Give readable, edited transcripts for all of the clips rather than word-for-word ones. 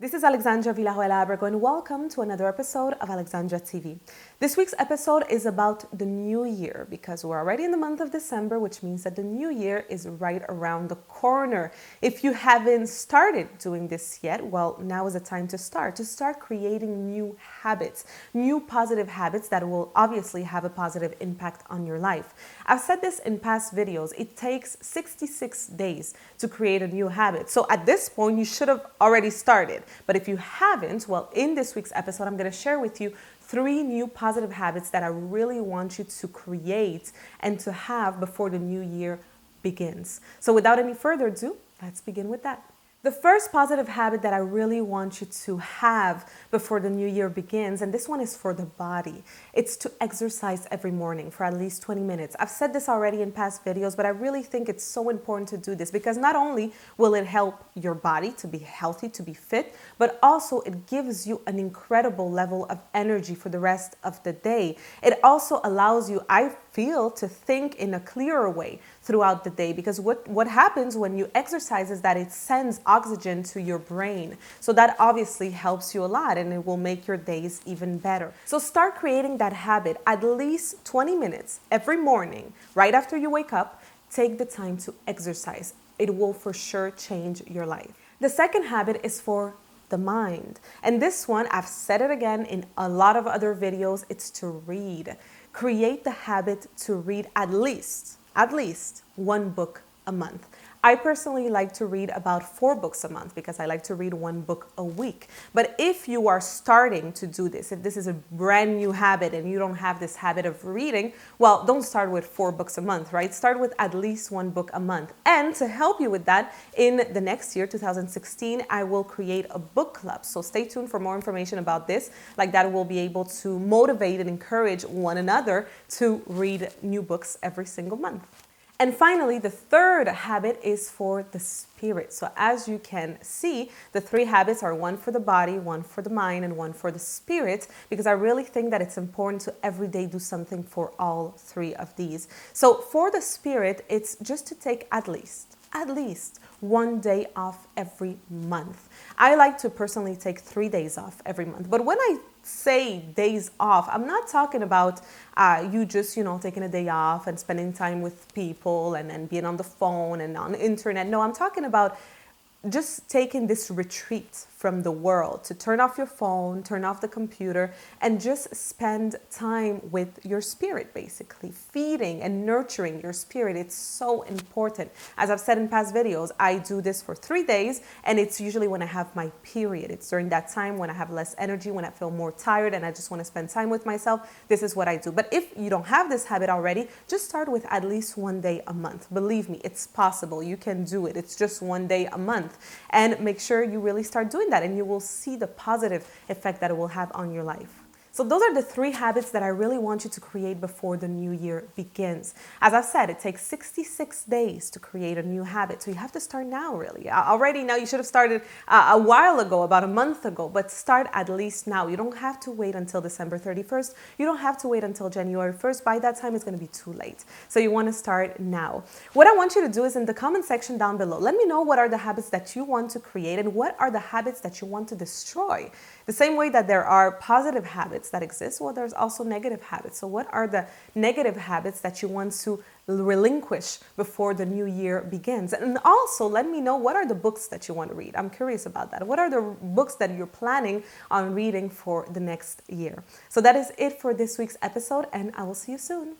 This is Alexandra Villarroel Abrego and welcome to another episode of Alexandra TV. This week's episode is about the new year because we're already in the month of December, which means that the new year is right around the corner. If you haven't started doing this yet, well, now is the time to start creating new habits, new positive habits that will obviously have a positive impact on your life. I've said this in past videos, it takes 66 days to create a new habit. So at this point, you should have already started. But if you haven't, well, in this week's episode, I'm going to share with you 3 new positive habits that I really want you to create and to have before the new year begins. So without any further ado, let's begin with that. The first positive habit that I really want you to have before the new year begins, and this one is for the body, it's to exercise every morning for at least 20 minutes. I've said this already in past videos, but I really think it's so important to do this because not only will it help your body to be healthy, to be fit, but also it gives you an incredible level of energy for the rest of the day. It also allows you, I feel, to think in a clearer way throughout the day because what happens when you exercise is that it sends oxygen to your brain. So that obviously helps you a lot and it will make your days even better. So start creating that habit at least 20 minutes every morning. Right after you wake up, take the time to exercise. It will for sure change your life. The second habit is for the mind. And this one, I've said it again in a lot of other videos, it's to read. Create the habit to read at least one book a month. I personally like to read about 4 books a month because I like to read 1 book a week. But if you are starting to do this, if this is a brand new habit and you don't have this habit of reading, well, don't start with 4 books a month, right? Start with at least 1 book a month. And to help you with that, in the next year, 2016, I will create a book club. So stay tuned for more information about this. Like that, we'll be able to motivate and encourage one another to read new books every single month. And finally, the third habit is for the spirit. So as you can see, the 3 habits are 1 for the body, 1 for the mind, and 1 for the spirit, because I really think that it's important to every day do something for all 3 of these. So for the spirit, it's just to take at least 1 day off every month. I like to personally take 3 days off every month. But when I say days off, I'm not talking about you just, taking a day off and spending time with people and being on the phone and on the internet. No, I'm talking about just taking this retreat from the world, to turn off your phone, turn off the computer, and just spend time with your spirit, basically. Feeding and nurturing your spirit, it's so important. As I've said in past videos, I do this for 3 days, and it's usually when I have my period. It's during that time when I have less energy, when I feel more tired, and I just want to spend time with myself. This is what I do. But if you don't have this habit already, just start with at least 1 day a month. Believe me, it's possible. You can do it. It's just 1 day a month. And make sure you really start doing that and you will see the positive effect that it will have on your life. So those are the 3 habits that I really want you to create before the new year begins. As I said, it takes 66 days to create a new habit. So you have to start now, really. Already now you should have started a while ago, about a month ago, but start at least now. You don't have to wait until December 31st. You don't have to wait until January 1st. By that time, it's going to be too late. So you want to start now. What I want you to do is in the comment section down below, let me know what are the habits that you want to create and what are the habits that you want to destroy. The same way that there are positive habits that exist, well, there's also negative habits. So what are the negative habits that you want to relinquish before the new year begins? And also let me know what are the books that you want to read. I'm curious about that. What are the books that you're planning on reading for the next year? So that is it for this week's episode, and I will see you soon.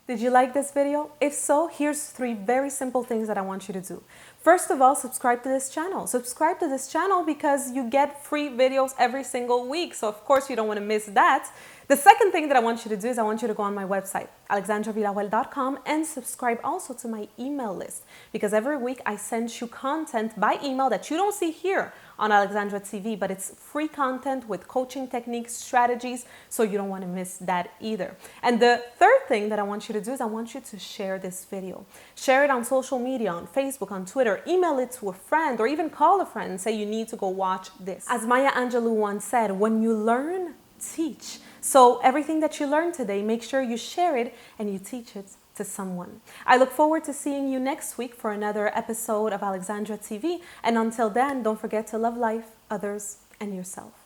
Did you like this video? If so, here's 3 very simple things that I want you to do. First of all, subscribe to this channel. Subscribe to this channel because you get free videos every single week. So of course you don't want to miss that. The second thing that I want you to do is I want you to go on my website, alexandravillarroel.com, and subscribe also to my email list because every week I send you content by email that you don't see here on Alexandra TV, but it's free content with coaching techniques, strategies, so you don't want to miss that either. And the third thing that I want you to do is I want you to share this video. Share it on social media, on Facebook, on Twitter, email it to a friend, or even call a friend and say you need to go watch this. As Maya Angelou once said, when you learn, teach. So everything that you learned today, make sure you share it and you teach it to someone. I look forward to seeing you next week for another episode of Alexandra TV. And until then, don't forget to love life, others, and yourself.